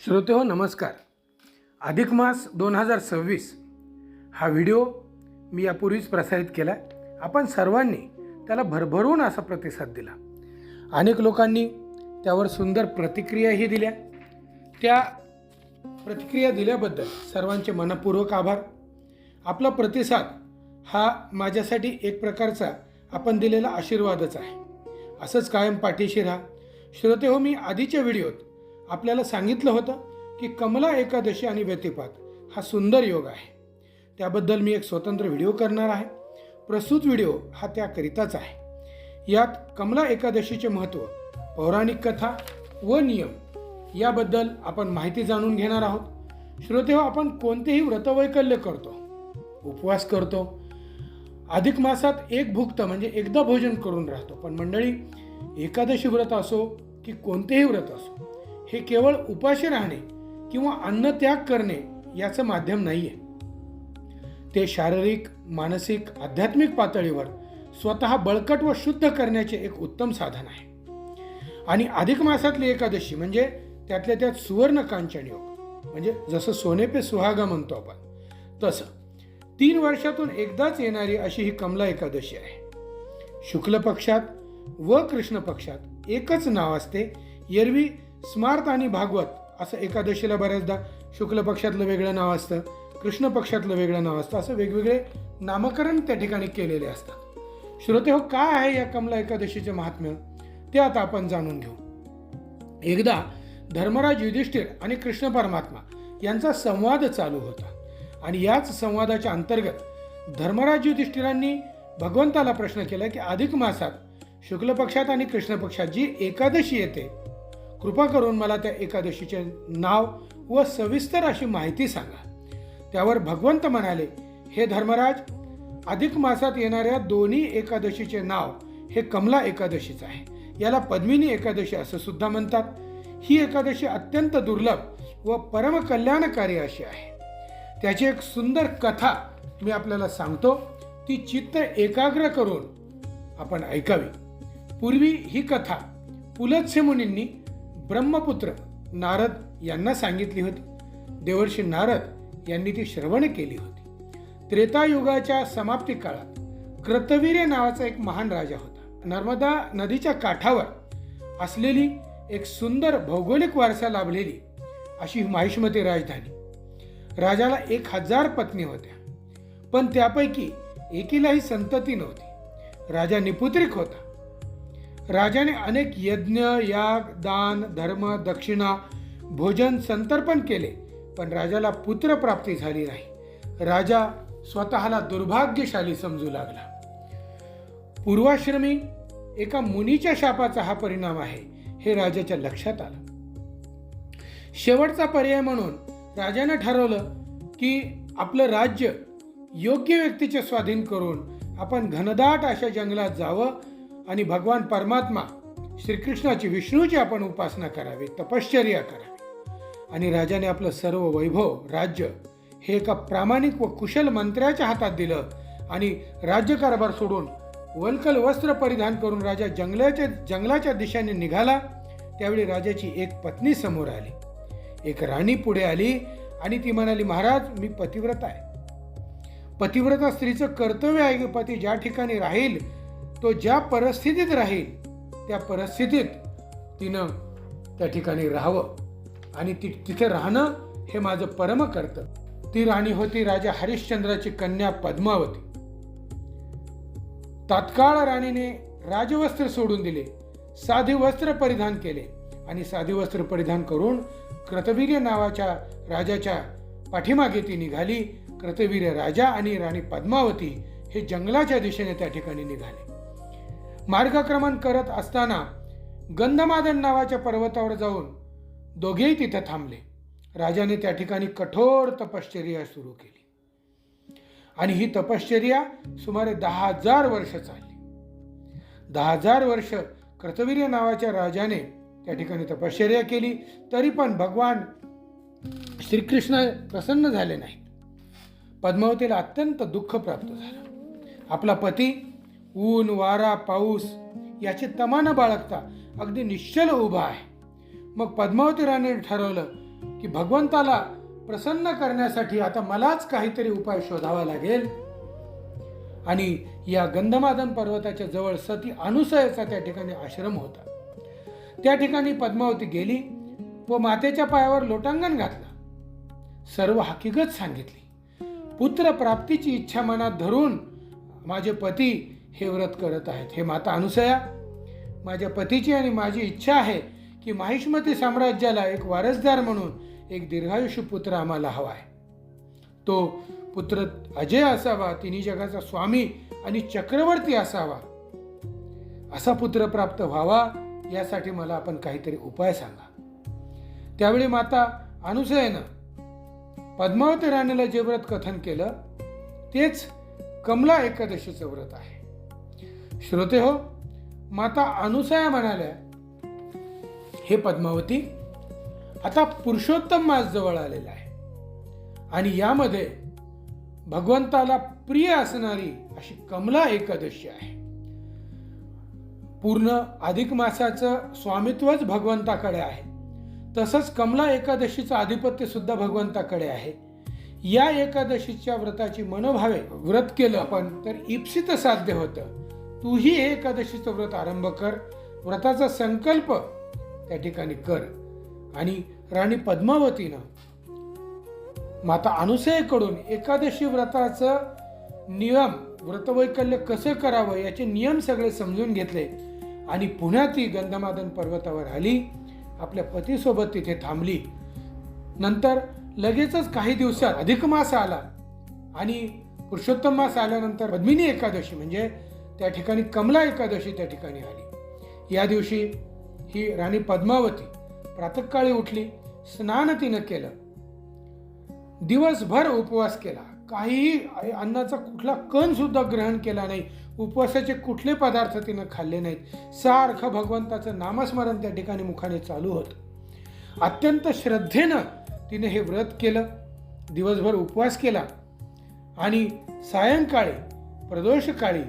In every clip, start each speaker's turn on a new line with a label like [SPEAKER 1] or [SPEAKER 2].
[SPEAKER 1] श्रोतेहो नमस्कार. अधिक मास 2026 हा व्हिडिओ मी यापूर्वीच प्रसारित केला. आपण सर्वांनी त्याला भरभरून असा प्रतिसाद दिला. अनेक लोकांनी त्यावर सुंदर प्रतिक्रियाही दिल्या. त्या प्रतिक्रिया दिल्याबद्दल सर्वांचे मनपूर्वक आभार. आपला प्रतिसाद हा माझ्यासाठी एक प्रकारचा आपण दिलेला आशीर्वादच आहे. असंच कायम पाठीशी राहा. श्रोतेहो, मी आधीच्या व्हिडिओत आपल्याला सांगितलं होतं की कमला एकादशी आणि व्यतिपात हा सुंदर योग आहे. त्याबद्दल मी एक स्वतंत्र व्हिडिओ करणार आहे. प्रस्तुत व्हिडिओ हा त्याकरिताच आहे. यात कमला एकादशीचे महत्त्व, पौराणिक कथा व नियम याबद्दल आपण माहिती जाणून घेणार आहोत. श्रोतेहो, आपण कोणतेही व्रतवैकल्य करतो, उपवास करतो, अधिक मासात एक भुक्त म्हणजे एकदा भोजन करून राहतो. पण मंडळी, एकादशी व्रत असो की कोणतेही व्रत असो, हे केवळ उपाशी राहणे किंवा अन्न त्याग करणे याचं माध्यम नाही आहे. ते शारीरिक, मानसिक, आध्यात्मिक पातळीवर स्वतः बळकट व शुद्ध करण्याचे एक उत्तम साधन आहे. आणि अधिक मासातली एकादशी म्हणजे त्यातल्या त्यात सुवर्ण कांचन योग, म्हणजे जसं सोने पे सुहागा म्हणतो आपण, तसं 3 वर्षातून एकदाच येणारी अशी ही कमला एकादशी आहे. शुक्ल पक्षात व कृष्ण पक्षात एकच नाव असते. एरवी स्मार्त आणि भागवत असं एकादशीला बऱ्याचदा शुक्ल पक्षातलं वेगळं नाव असतं, कृष्ण पक्षातलं वेगळं नाव असतं. असं वेगवेगळे नामकरण त्या ठिकाणी केलेले असतात. श्रोतेहो, काय आहे या कमला एकादशीचे महात्म्य ते आता आपण जाणून घेऊ. एकदा धर्मराज युधिष्ठिर आणि कृष्ण परमात्मा यांचा संवाद चालू होता. आणि याच संवादाच्या अंतर्गत धर्मराज युधिष्ठिरांनी भगवंताला प्रश्न केला की अधिक मासात शुक्ल पक्षात आणि कृष्ण पक्षात जी एकादशी येते, कृपा करून मला त्या एकादशीचे नाव व सविस्तर अशी माहिती सांगा. त्यावर भगवंत म्हणाले, हे धर्मराज, अधिक मासात येणाऱ्या दोन्ही एकादशीचे नाव हे कमला एकादशीच आहे. याला पद्मिनी एकादशी असं सुद्धा म्हणतात. ही एकादशी अत्यंत दुर्लभ व परमकल्याणकारी अशी आहे. त्याची एक सुंदर कथा मी आपल्याला सांगतो. ती चित्त एकाग्र करून आपण ऐकावी. पूर्वी ही कथा पुलत्स्य मुनींनी ब्रह्मपुत्र नारद यांना सांगितली होती. देवर्षी नारद यांनी ती श्रवण केली होती. त्रेतायुगाच्या समाप्ती काळात कृतवीर्य नावाचा एक महान राजा होता. नर्मदा नदीच्या काठावर असलेली एक सुंदर भौगोलिक वारसा लाभलेली अशी माहिष्मती राजधानी. राजाला 1000 पत्नी होत्या, पण त्यापैकी एकीलाही संतती नव्हती. राजा निपुत्रिक होता. राजाने अनेक यज्ञ, याग, दान, धर्म, दक्षिणा, भोजन, संतर्पण केले, पण राजाला पुत्रप्राप्ती झाली नाही. राजा स्वतःला दुर्भाग्यशाली समजू लागला. पूर्वाश्रमी एका मुनीच्या शापाचा हा परिणाम आहे हे राजाच्या लक्षात आलं. शेवटचा पर्याय म्हणून राजाने ठरवलं की आपलं राज्य योग्य व्यक्तीचे स्वाधीन करून आपण घनदाट अशा जंगलात जावं आणि भगवान परमात्मा श्रीकृष्णाची, विष्णूची आपण उपासना करावी, तपश्चर्या करावी. आणि राजाने आपलं सर्व वैभव, राज्य हे एका प्रामाणिक व कुशल मंत्र्याच्या हातात दिलं आणि राज्यकारभार सोडून वल्कल वस्त्र परिधान करून राजा जंगलाच्या दिशेने निघाला. त्यावेळी राजाची एक पत्नी समोर आली. एक राणी पुढे आली आणि ती म्हणाली, महाराज, मी पतिव्रत आहे. पतिव्रता स्त्रीचं कर्तव्य आहे की पती ज्या ठिकाणी राहील, तो ज्या परिस्थितीत राहील त्या परिस्थितीत तिनं त्या ठिकाणी राहावं आणि तिथे राहणं हे माझं परम कर्तव्य. ती राणी होती राजा हरिश्चंद्राची कन्या पद्मावती. तात्काळ राणीने राजवस्त्र सोडून दिले, साधी वस्त्र परिधान केले आणि साधी वस्त्र परिधान करून कृतवीर्य नावाच्या राजाच्या पाठीमागे ती निघाली. कृतवीर्य राजा आणि राणी पद्मावती हे जंगलाच्या दिशेने त्या ठिकाणी निघाले. मार्गक्रमण करत असताना गंधमादन नावाच्या पर्वतावर जाऊन दोघेही तिथे थांबले. राजाने त्या ठिकाणी कठोर तपश्चर्या सुरू केली आणि ही तपश्चर्या सुमारे 10,000 वर्ष चालली. 10,000 वर्ष कृतवीर्य नावाच्या राजाने त्या ठिकाणी तपश्चर्या केली, तरी पण भगवान श्रीकृष्ण प्रसन्न झाले नाहीत. पद्मावतीला अत्यंत दुःख प्राप्त झालं. आपला पती ऊन, वारा, पाऊस याची तमा न बाळगता अगदी निश्चल उभा आहे. मग पद्मावती राणीने ठरवलं की भगवंताला प्रसन्न करण्यासाठी आता मलाच काहीतरी उपाय शोधावा लागेल. आणि या गंधमादन पर्वताच्या जवळ सती अनुसयाचा त्या ठिकाणी आश्रम होता. त्या ठिकाणी पद्मावती गेली व मातेच्या पायावर लोटांगण घातला. सर्व हकीकत सांगितली. पुत्र प्राप्तीची इच्छा मनात धरून माझे पती हे व्रत करत आहेत. हे माता अनुसया, माझ्या पतीची आणि माझी इच्छा आहे की माहिष्मती साम्राज्याला एक वारसदार म्हणून एक दीर्घायुष्य पुत्र आम्हाला हवा आहे. तो पुत्र अजय असावा, तिन्ही जगाचा स्वामी आणि चक्रवर्ती असावा. असा पुत्र प्राप्त व्हावा यासाठी मला आपण काहीतरी उपाय सांगा. त्यावेळी माता अनुसयेनं पद्मावती राणीला जे व्रत कथन केलं तेच कमला एकादशीचं व्रत आहे. श्रोते हो, माता अनुसया म्हणाल्या, हे पद्मावती, आता पुरुषोत्तम मास जवळ आलेला आहे आणि यामध्ये भगवंताला प्रिय असणारी अशी कमला एकादशी आहे. पूर्ण अधिक मासाचं स्वामित्वच भगवंताकडे आहे, तसंच कमला एकादशीचं आधिपत्य सुद्धा भगवंताकडे आहे. या एकादशीच्या व्रताची मनोभावे व्रत केलं आपण तर इप्सित साध्य होतं. तूही हे एकादशीचं व्रत आरंभ कर, व्रताचा संकल्प त्या ठिकाणी कर. आणि राणी पद्मावतीनं माता अनुसयेकडून एकादशी व्रताचं नियम, व्रतवैकल्य कसं करावं याचे नियम सगळे समजून घेतले आणि पुन्हा ती गंधमादन पर्वतावर आली. आपल्या पतीसोबत तिथे थांबली. नंतर लगेचच काही दिवसात अधिक मास आला आणि पुरुषोत्तम मास आल्यानंतर पद्मिनी एकादशी म्हणजे त्या ठिकाणी कमला एकादशी त्या ठिकाणी आली. या दिवशी ही राणी पद्मावती प्रातःकाळी उठली, स्नान तिनं केलं, दिवसभर उपवास केला, काहीही अन्नाचा कुठला कण सुद्धा ग्रहण केला नाही, उपवासाचे कुठले पदार्थ तिनं खाल्ले नाहीत. सारखं भगवंताचं नामस्मरण त्या ठिकाणी मुखाने चालू होतं. अत्यंत श्रद्धेनं तिने हे व्रत केलं, दिवसभर उपवास केला आणि सायंकाळी प्रदोषकाळी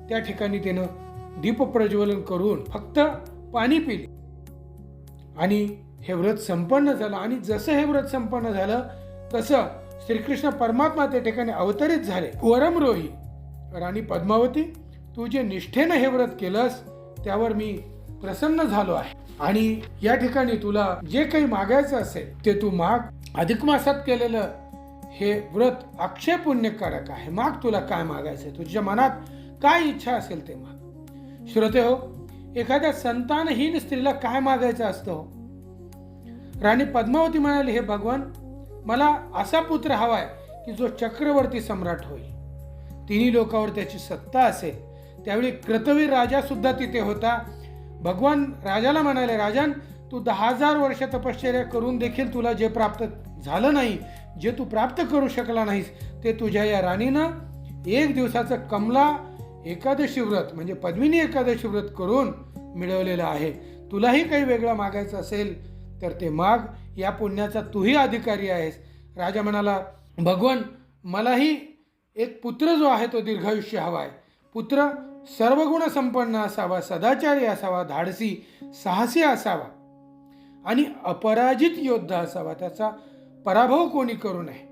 [SPEAKER 1] त्या ठिकाणी तिनं दीप प्रज्वलन करून फक्त पाणी पिले आणि हे व्रत संपन्न झालं. आणि जसं हे व्रत संपन्न झालं तसं श्रीकृष्ण परमात्मा त्या ठिकाणी अवतरित झाले. वरमरोही, राणी पद्मावती, तू जे निष्ठेनं हे व्रत केलंस त्यावर मी प्रसन्न झालो आहे आणि या ठिकाणी तुला जे काही मागायचं असेल ते तू माग. अधिक मासात केलेलं हे व्रत अक्षय पुण्यकारक आहे. माग, तुला काय मागायचं, तुझ्या मनात काय इच्छा असेल ते माग. श्रोते हो, एखाद्या संतानहीन स्त्रीला काय मागायचं असतं हो? राणी पद्मावती म्हणाली, हे भगवान, मला असा पुत्र हवाय की जो चक्रवर्ती सम्राट होईल, तिन्ही लोकांवर त्याची सत्ता असेल. त्यावेळी कृतवीर राजा सुद्धा तिथे होता. भगवान राजाला म्हणाले, राजन, तू 10,000 वर्ष तपश्चर्या करून देखील तुला जे प्राप्त झालं नाही, जे तू प्राप्त करू शकला नाहीस, ते तुझ्या या राणीनं एक दिवसाचं कमला एकादशी व्रत म्हणजे पद्मिनी एकादशी व्रत करून मिळवलेलं आहे. तुलाही काही वेगळं मागायचं असेल तर ते माग, या पुण्याचा तूही अधिकारी आहेस. राजा म्हणाला, भगवान, मलाही एक पुत्र जो आहे तो दीर्घायुष्य हवा आहे. पुत्र सर्वगुण संपन्न असावा, सदाचारी असावा, धाडसी साहसी असावा आणि अपराजित योद्धा असावा. त्याचा पराभव कोणी करू नये.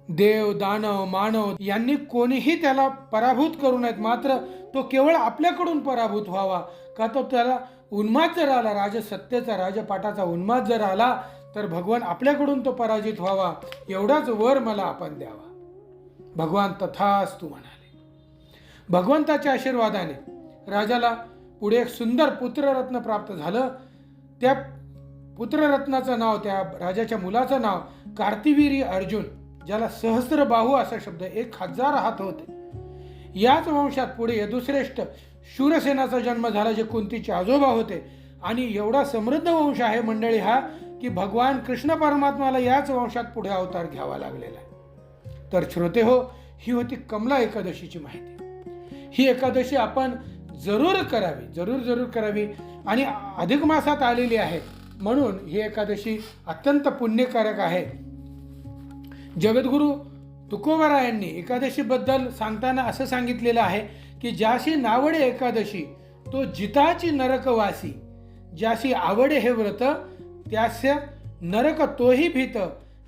[SPEAKER 1] देव, दानव, मानव यांनी कोणीही त्याला पराभूत करू नयेत. मात्र तो केवळ आपल्याकडून पराभूत व्हावा. का तो त्याला उन्माद जर आला, राजसत्तेचा, राजपाटाचा उन्माद जर आला तर भगवान आपल्याकडून तो पराजित व्हावा, एवढाच वर मला आपण द्यावा. भगवान तथास्तु म्हणाले. भगवंताच्या आशीर्वादाने राजाला पुढे एक सुंदर पुत्ररत्न प्राप्त झालं. त्या पुत्ररत्नाचं नाव, त्या राजाच्या मुलाचं नाव कार्तिवीर्य अर्जुन, ज्याला सहस्त्रबाहू असा शब्द, 1000 हात होते. याच वंशात पुढे यदुश्रेष्ठ शूरसेनाचा जन्म झाला, जे कुंतीचे आजोबा होते. आणि एवढा समृद्ध वंश आहे मंडळी हा, की भगवान कृष्ण परमात्माला याच वंशात पुढे अवतार घ्यावा लागलेला आहे. तर श्रोते हो, ही होती कमला एकादशीची माहिती. ही एकादशी आपण जरूर करावी आणि अधिक मासात आलेली आहे म्हणून ही एकादशी अत्यंत पुण्यकारक आहे. जगद्गुरु तुकोबरायांनी एकादशीबद्दल सांगताना असं सांगितलेलं आहे की ज्याशी नावडे एकादशी तो जिताची नरकवासी, ज्याशी आवडे हे व्रत त्यास्य नरक तोही भीत,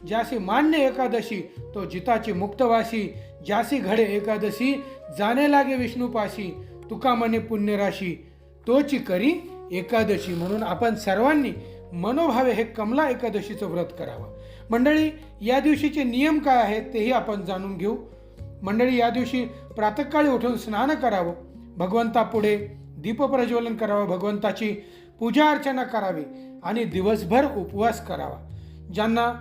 [SPEAKER 1] ज्यासी मान्य एकादशी तो जिताची मुक्तवासी, ज्यासी घडे एकादशी जाणे लागे विष्णूपाशी, तुका म्हणे पुण्यराशी तोची करी एकादशी. म्हणून आपण सर्वांनी मनोभावे हे कमला एकादशीचं व्रत करावं. मंडळी, या दिवशीचे नियम काय आहेत तेही आपण जाणून घेऊ. मंडळी, या दिवशी प्रातःकाळी उठून स्नान करावं, भगवंतापुढे दीप प्रज्वलन करावं, भगवंताची पूजा अर्चना करावी आणि दिवसभर उपवास करावा. ज्यांना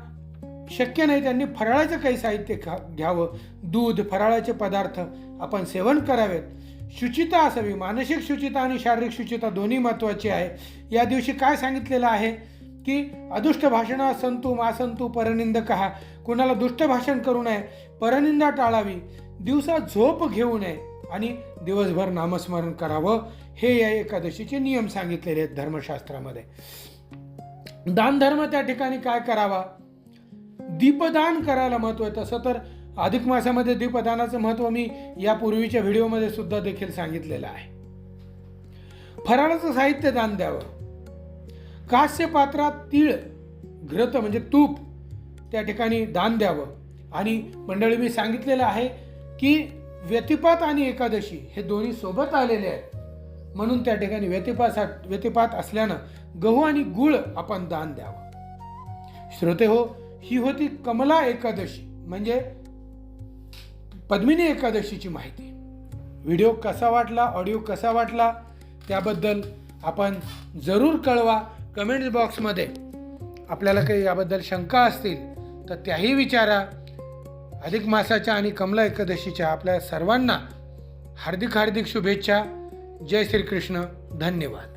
[SPEAKER 1] शक्य नाही त्यांनी फराळाचं काही साहित्य घ्यावं. दूध, फराळाचे पदार्थ आपण सेवन करावेत. शुचिता असावी. मानसिक शुचिता आणि शारीरिक शुचिता दोन्ही महत्त्वाची आहे. या दिवशी काय सांगितलेलं आहे की अदुष्ट भाषणा संतु मासंतु परनिंदकहा, कुणाला दुष्ट भाषण करू नये, परनिंदा टाळावी, दिवसा झोप घेऊ नये आणि दिवसभर नामस्मरण करावं. हे या एकादशीचे नियम सांगितलेले आहेत धर्मशास्त्रामध्ये. दानधर्म त्या ठिकाणी काय करावा? दीपदान करायला महत्त्व आहे. तसं तर अधिक मासामध्ये दीपदानाचं महत्त्व मी यापूर्वीच्या व्हिडिओमध्ये सुद्धा देखील सांगितलेलं आहे. फराळाचं साहित्य दान द्यावं. कास्य पात्रात तीळ, घृत म्हणजे तूप त्या ठिकाणी दान द्यावं. आणि मंडळी, मी सांगितलेलं आहे की व्यतिपात आणि एकादशी हे दोन्ही सोबत आलेले आहेत, म्हणून त्या ठिकाणी व्यतिपात असल्यानं गहू आणि गुळ आपण दान द्यावं. श्रोते हो, ही होती कमला एकादशी म्हणजे पद्मिनी एकादशीची माहिती. व्हिडिओ कसा वाटला, ऑडिओ कसा वाटला त्याबद्दल आपण जरूर कळवा. कमेंट्स बॉक्समध्ये आपल्याला काही याबद्दल शंका असतील तर त्याही विचारा. अधिक मासाच्या आणि कमला एकादशीच्या आपल्या सर्वांना हार्दिक शुभेच्छा. जय श्रीकृष्ण. धन्यवाद.